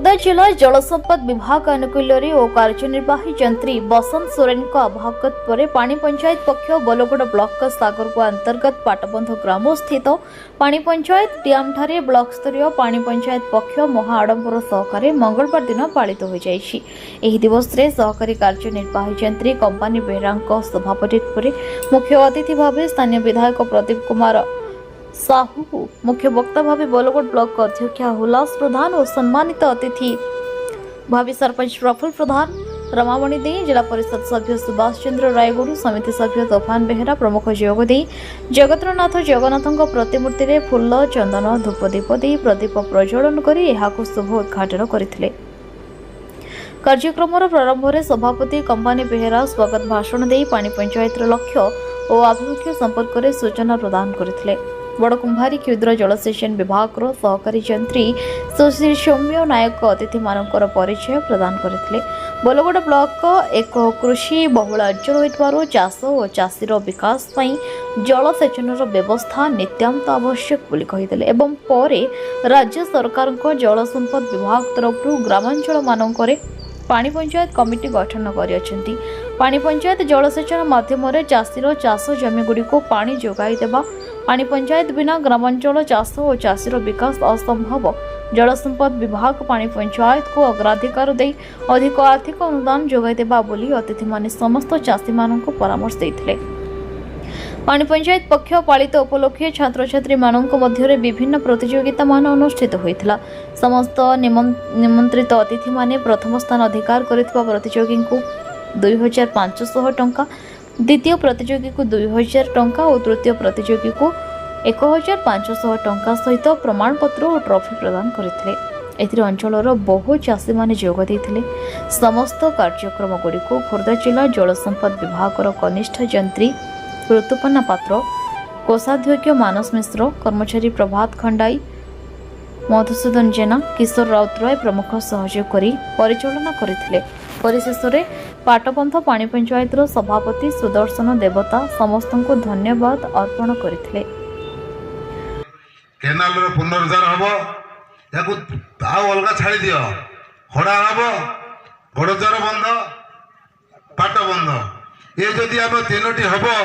खोर्धा जिला जलसंपद विभाग अनुकूल और कार्यनिर्वाही जंत्री बसंत सोरेन अभागत पर पानी पंचायत पक्ष बोलगोड़ ब्लॉक सागरकुआ अंतर्गत पाटबंध ग्राम स्थित पानी पंचायत डैम ठारे ब्लॉक स्तरीय पानी पंचायत पक्ष महा आडंबर सहकारे मंगलवार दिन पालित हो जाइछि। एही दिवस रे सहकारी कार्यनिर्वाही जंत्री कंपानी बेहरा सभापतित्व मुख्य अतिथि भाव स्थानीय विधायक प्रदीप कुमार साहू मुख्य वक्ता भाव बोलगोड़ ब्लॉक अध्यक्ष हुलास प्रधान और सम्मानित अतिथि भावी सरपंच प्रफुल्ल प्रधान रमामणि दे जिला परिषद सभ्य सुभाष चंद्र रायगुड़ समिति सभ्य तोफान बेहरा प्रमुख जोग दे जगतनाथ जगन्नाथ प्रतिमूर्ति रे फूल चंदन धूपदीप दे प्रदीप प्रज्वलन कर शुभ उद्घाटन करथिले। कार्यक्रम प्रारंभ में सभापति कंपानी बेहरा स्वागत भाषण दे पानी पंचायत लक्ष्य और आभिमुख्य संपर्क में सूचना प्रदान करथिले। बड़कुंभारी क्षुद्र जलसेचन विभाग सहकारी जंत्री सुश्री सौम्य नायक अतिथि मानकर परिचय प्रदान करथिले। बोलगोड़ ब्लॉक एक कृषि बहुल अंचल होइतबारु चाष और चाषीर विकास पई जलसेचन व्यवस्था नित्यांत आवश्यक बोली कहिदेले एवं परे राज्य सरकार जलसंपद विभाग तरफ ग्रामांचल मानकरे पानी पंचायत कमिटी गठन करियछंती। पानी पंचायत जलसेचन माध्यम चाषीर चाष जमी गुड़ी को पानी जोगाई देबा पानी पंचायत बिना ग्रामांचल चाष और चाषीर विकास असंभव। जलसंपद विभाग पानी पंचायत को अग्राधिकार दे अधिक आर्थिक अनुदान जोगाई देबा बोली अतिथि माने समस्त चाषी मानक परामर्श देथिले। पानी पंचायत पक्ष पालित उपलक्षे छात्र छात्री मानक मध्य विभिन्न प्रतियोगिता मान अनुष्ठित होइथिला। समस्त निमंत्रित अतिथि माने प्रथम स्थान अधिकार करितबा प्रतियोगी को 2500 टंका, द्वितीय प्रतियोगी को 2000 टंका और तृतीय प्रतियोगी को 1500 टंका सहित प्रमाणपत्र और ट्रॉफी प्रदान करथिले। एथिरे अंचलर बहु चाषी माने जोग देथिले। समस्त कार्यक्रम गुडी को खोर्धा जिला जलसंपद विभाग कनिष्ठ जंत्री ऋतुपन्ना पात्र, कोषाध्यक्ष मानस मिश्र, कर्मचारी प्रभात खंडाई, मधुसूदन जेना, किशोर राउतराय प्रमुख सहयोग करी परिचालना करथिले। परिशेष में पाटबंध पानी पंचायत सभापति सुदर्शन देवता समस्त को धन्यवाद अर्पण करथिले। केनाल रो पुनरुद्धार हबो याकु आउ अलगा छाड़ी दियो खड़ा हबो गोड़द्वार बंध पाटबंध ये जदि आम तीनोटी हबो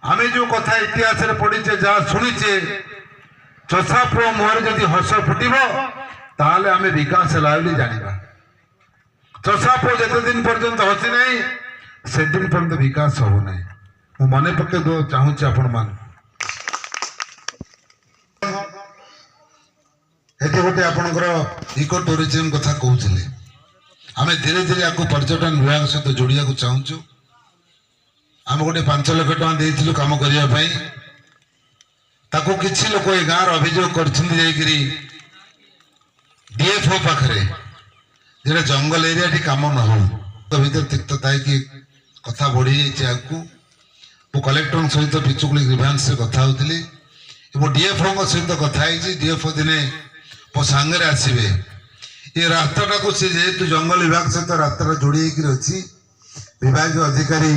आमे जो कथा इतिहास रे पढ़िचे जा सुनिचे चषा पुओ मुहर जदि हर्ष फुटिबो ताले आमे विकास लाइली जानिबा। चषा पुओ जते दिन पर्यंत हसी नहीं से दिन पर्यंत विकास हो नहीं। मु मने पके दो चाहूँ आपण मान एते गोटे आपनकर इको टूरिज्म कथा कहउछले आमे धीरे धीरे आको पर्यटन विभाग सहित जोड़िया को चाहूँ। आम गोटे 5 लाख टका देइथिलु काम करिया पई ताको किछि लोक ए गाँव अभियोग करछिन जाईकरी डीएफओ पाखरे जेटा जंगल एरिया टी काम न हो तो भीतर तिक्तता कि कथा बढ़ी जाइए आगू मु कलेक्टर सहित पिचुकुली ग्रीवांस से कथा होती डीएफओ सहित कथा डीएफओ दिने मो सांगे आसवे ये रास्ता को सी जेहेतु जंगल विभाग सहित रास्ता जोड़ी अच्छी विभाग अधिकारी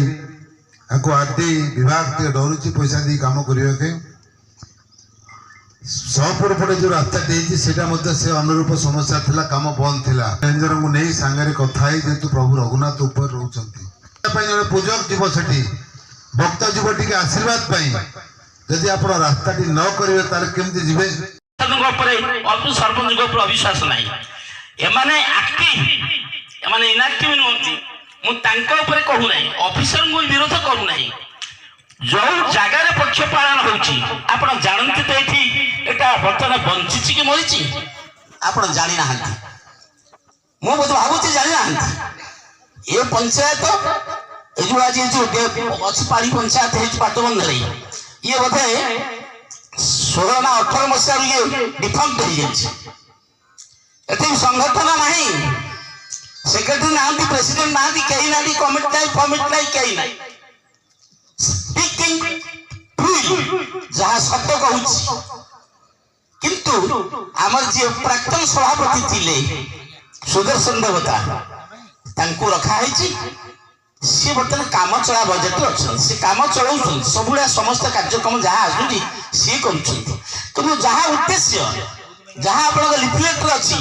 आपको आदि विभाग डरुची पैसा दी काम करने सहपुर पटे जो रास्ता से अनुरूप समस्या थिला काम बंद थिला रेंजर को नहीं सांगे कथा जेहेतु प्रभु रघुनाथ ऊपर रोचे पूजक जीव सेठी भक्त जीव टी आशीर्वाद जदि आप रास्ता टी न करेंगे तार केमती जीवे सरपंच अविश्वास ना एमाने एक्टिव एमाने इनएक्टिव नुहति मुझे कहू ना ऑफिसर को विरोध करू ना जो जगार पक्ष पालन होती जानते तो ये बर्तमान बंची कि मरी आप जानी ना मुझे भावुची जानी ना ये पंचायत ये जो आज अच्छी पाड़ी पंचायत है पाटबंध ये बोधे 16 ना 18 मसीह डिफॉल्ट हो जाए संगठन ना सेक्रेटरी ना प्रेसिडेंट ना कहीं ना कमिटी ना फमिट ना कहीं ना जहाँ सत्य कहूँ किंतु आमर जी प्राक्तन सभापति थिले सुदर्शन देवता तांको रखा है सी बर्तमान काम चला बजेट अच्छा सी काम चलाऊ सब समस्त कार्यक्रम जहाँ आसूँ सी कर जहाँ उद्देश्य जहाँ आप लिफलेट अच्छी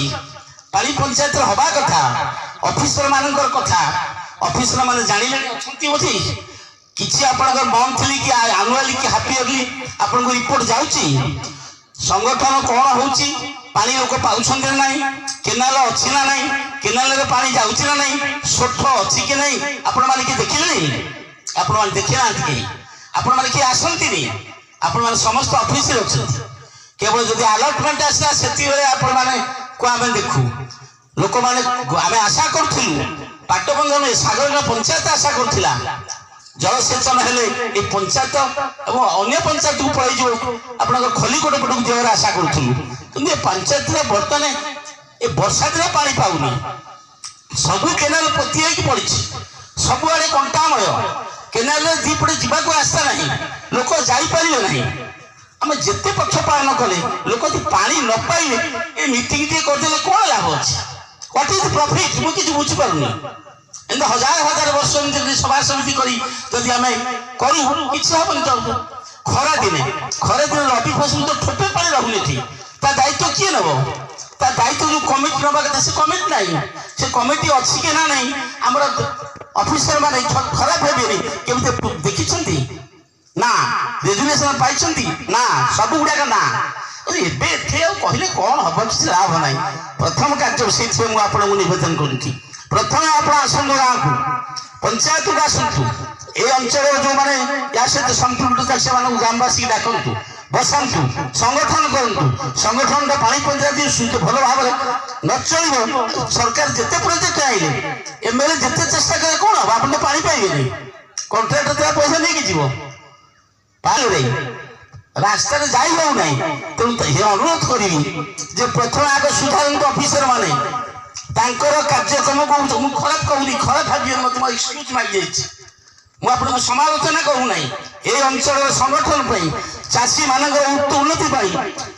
ପାଣି ପଞ୍ଚାୟତ ହବା କଥା, ଅଫିସର ମାନଙ୍କର କଥା ଅଫିସର ମାନେ ଜାଣିଲେଣି ଅଛନ୍ତି ବୋଧେ କିଛି ଆପଣଙ୍କର ମନ୍ଥଲି କି ଆନୁଆଲି କି ହାଫ୍ ଇୟରଲି ଆପଣଙ୍କୁ ରିପୋର୍ଟ ଯାଉଛି ସଂଗଠନ କଣ ହଉଛି, ପାଣି ଲୋକ ପାଉଛନ୍ତି ନା ନାହିଁ, କେନାଲ ଅଛି ନା ନାହିଁ, କେନାଲରେ ପାଣି ଯାଉଛି ନା ନାହିଁ, ସୋଠ ଅଛି କି ନାହିଁ ଆପଣମାନେ କି ଦେଖିଲେଣି? ଆପଣମାନେ ଦେଖି ନାହାନ୍ତି କେହି, ଆପଣମାନେ କିଏ ଆସନ୍ତିନି, ଆପଣମାନେ ସମସ୍ତ ଅଫିସରେ ଅଛନ୍ତି। କେବଳ ଯଦି ଆଲଟମେଣ୍ଟ ଆସିଲା ସେତିକିବେଳେ ଆପଣମାନେ କୁ ଆମେ ଦେଖୁ। ଲୋକମାନେ ଆମେ ଆଶା କରୁଥିଲୁ ପାଟବନ୍ଧ ନୁହେଁ ସାଗର ପଞ୍ଚାୟତ ଆଶା କରୁଥିଲା ଜଳସେଚନ ହେଲେ ଏ ପଞ୍ଚାୟତ ଏବଂ ଅନ୍ୟ ପଞ୍ଚାୟତକୁ ପଳେଇଯିବ ଆପଣଙ୍କ ଖଲିକୋଟ ପଟକୁ ଯିବାର ଆଶା କରୁଥିଲୁ। କିନ୍ତୁ ଏ ପଞ୍ଚାୟତରେ ବର୍ତ୍ତମାନ ଏ ବର୍ଷା ଦିନ ପାଣି ପାଉନି, ସବୁ କେନାଲ ପୋତି ହେଇକି ପଡିଛି, ସବୁଆଡେ କଣ୍ଟାମୟ, କେନାଲରେ ଦିପଟେ ଯିବାକୁ ରାସ୍ତା ନାହିଁ, ଲୋକ ଯାଇପାରିବେ ନାହିଁ। ଆମେ ଯେତେ ପକ୍ଷ ପାଳନ କଲେ ଲୋକ ଯଦି ପାଣି ନ ପାଇଲେ ଏ ମିଟିଂ ଟିକେ କରିଦେଲେ କଣ ଲାଭ ଅଛି? What is the profit? ମୁଁ କିଛି ବୁଝିପାରୁନି। ଏମିତି ହଜାର ହଜାର ବର୍ଷ ଏମିତି ସଭା ସମିତି କରି ଯଦି ଆମେ କରୁ କିଛି ହବନି। ତ ଖରାଦିନେ ରବି ଫସଲ ତ ଠୋପେ ପାଣି ରହୁନି ଏଠି, ତା ଦାୟିତ୍ୱ କିଏ ନେବ? ତା ଦାୟିତ୍ୱ ଯୋଉ କମିଟି ନେବା କଥା ସେ କମିଟି ନାହିଁ, ସେ କମିଟି ଅଛି କି ନା ନାହିଁ ଆମର ଅଫିସର ମାନେ ଖରାପ ହେବେନି କେମିତି ଦେଖିଛନ୍ତି ନା, ରେଜୁଲେସନ ପାଇଛନ୍ତି ନା, ସବୁ ଗୁଡାକ ନା। ଏବେ ଏଠି ଆଉ କହିଲେ କଣ ହବ, କିଛି ଲାଭ ନାହିଁ। ପ୍ରଥମ କାର୍ଯ୍ୟ ସେଇଥିପାଇଁ ମୁଁ ଆପଣଙ୍କୁ ନିବେଦନ କରୁଛି, ପ୍ରଥମେ ଆପଣ ଆସନ୍ତୁ ଗାଁକୁ, ପଞ୍ଚାୟତକୁ ଆସନ୍ତୁ, ଏ ଅଞ୍ଚଳର ଯୋଉମାନେ ୟା ସହିତ ସମ୍ପୃକ୍ତ ସେମାନଙ୍କୁ ଗ୍ରାମବାସୀକି ଡାକନ୍ତୁ, ବସାନ୍ତୁ, ସଂଗଠନ କରନ୍ତୁ। ସଂଗଠନଟା ପାଣି ପଞ୍ଚାୟତ ଭଲ ଭାବରେ ନ ଚଳିବ, ସରକାର ଯେତେ ପ୍ରୋଜେକ୍ଟ ଆଇଲେ ଏମଏଲଏ ଯେତେ ଚେଷ୍ଟା କଲେ କଣ ହବ? ଆପଣ ତ ପାଣି ପାଇବେନି, କଣ୍ଟ୍ରାକ୍ଟର ତା ପଇସା ନେଇକି ଯିବ, ପାଣିରେ ରାସ୍ତାରେ ଯାଇ ହେଉନାହିଁ। ତେଣୁ ଅନୁରୋଧ କରିବି ଯେ ପ୍ରଥମେ ଆଗ ସୁଧାରନ୍ତୁ ଅଫିସର ମାନେ ତାଙ୍କର କାର୍ଯ୍ୟକ୍ରମକୁ। ମୁଁ ଖରାପ କହୁନି, ଖରାପ ଭାବିବେ ମତେ, ମୋ ଏକ୍ସକ୍ୟୁଜ ମାଗିଯାଇଛି, ମୁଁ ଆପଣଙ୍କୁ ସମାଲୋଚନା କରୁନାହିଁ। ଏ ଅଞ୍ଚଳର ସଂଗଠନ ପାଇଁ, ଚାଷୀ ମାନଙ୍କର ଉନ୍ନତି ପାଇଁ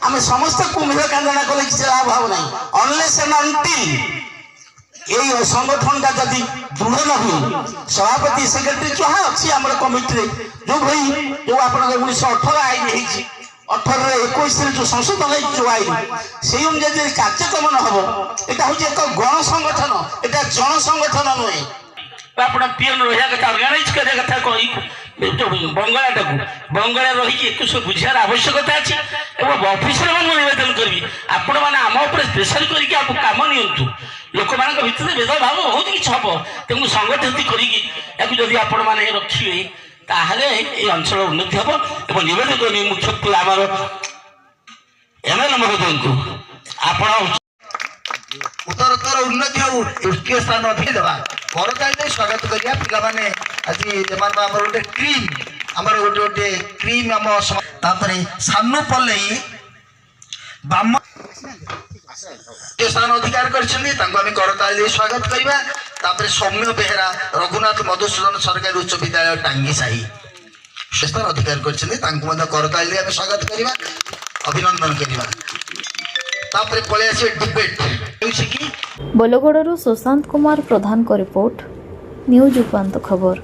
ଆମେ ସମସ୍ତେ କୁମ୍ଭୀର କାନ୍ଦଣା କଲେ କିଛି ଲାଭ ହବ ନାହିଁ। ଅନଲେସ୍ ଆଣ୍ଡ ଅନଟିଲ୍ এই সংগঠনটা যদি দৃঢ় ন হুଏ, সভাপতি সেক্রেটারি যাহা ଅଛି ଆମର কমিটিরে ଯୋଉଭଳି ଯୋଉ ଆପଣଙ୍କ 1918 ଆଇନ ହେଇଛି, 18ରେ 21ରେ ଯୋଉ ସଂଶୋଧନ ହେଇଛି ଯୋଉ ଆଇନ, ସେଇ ଅନୁଯାୟୀ ଯଦି କାର୍ଯ୍ୟକ୍ରମ ନ ହବ, এটা হচ্ছে ଏକ ଗଣ ସଂଗଠନ, এটা ଜନ ସଂଗଠନ ନୁହେଁ। ଆପଣ ପିଅନ ରହିବା କଥା, ଅର୍ଗାନାଇଜ କରିବା କଥା କହି ବଙ୍ଗଳା ରହିକି ଏକୁ ସବୁ ବୁଝିବାର ଆବଶ୍ୟକତା ଅଛି। ଏବଂ ଅଫିସର ମାନଙ୍କୁ ନିବେଦନ କରିବି, ଆପଣମାନେ ଆମ ଉପରେ ପ୍ରେସର କରିକି କାମ ନିଅନ୍ତୁ। ଲୋକମାନଙ୍କ ଭିତରେ ଭେଦଭାବ ବହୁତ କିଛି ହବ, ତେଣୁ ସଂଗଠିତ କରିକି ୟାକୁ ଯଦି ଆପଣମାନେ ରଖିବେ ତାହେଲେ এই ଅଞ୍ଚଳ ଉନ୍ନତି ହବ। ଏବଂ ନିବେଦନ କରି ମୁଖ୍ୟତଃ ଆମର ଏମଏଲଏ ମହୋଦୟଙ୍କୁ ଆପଣ ଉତ୍ତରୋତ୍ତର ଉନ୍ନତି ହଉ, ତୃତୀୟ ସ୍ଥାନ ଅଧିକ ଦେବା, କରତାଳିରେ ସ୍ୱାଗତ କରିବା। ପିଲାମାନେ ଆଜି ଏମାନଙ୍କୁ ଆମର ଗୋଟେ କ୍ରିମ୍, ଆମର ଗୋଟେ କ୍ରିମ୍ ଆମ ତାପରେ ସାନୁ ପଲ୍ଲେଇ ବାମ ସ୍ଥାନ ଅଧିକାର କରିଛନ୍ତି, ତାଙ୍କୁ ଆମେ କରତାଳିରେ ସ୍ୱାଗତ କରିବା। ତାପରେ ସୌମ୍ୟ ବେହେରା ରଘୁନାଥ ମଧୁସୂଦନ ସରକାରୀ ଉଚ୍ଚ ବିଦ୍ୟାଳୟ ଟାଙ୍ଗି ସାହି ସେ ସ୍ଥାନ ଅଧିକାର କରିଛନ୍ତି, ତାଙ୍କୁ ମଧ୍ୟ କରତାଳିରେ ଆମେ ସ୍ୱାଗତ କରିବା, ଅଭିନନ୍ଦନ କରିବା। ତାପରେ ପଳେଇ ଆସିବେ ଡିବେଟ୍ ହେଉଛି କି ବୋଲଗଡ଼ରୁ ସୁଶାନ୍ତ କୁମାର ପ୍ରଧାନଙ୍କ ରିପୋର୍ଟ, ନ୍ୟୁଜ୍ ଉପାନ୍ତ ଖବର।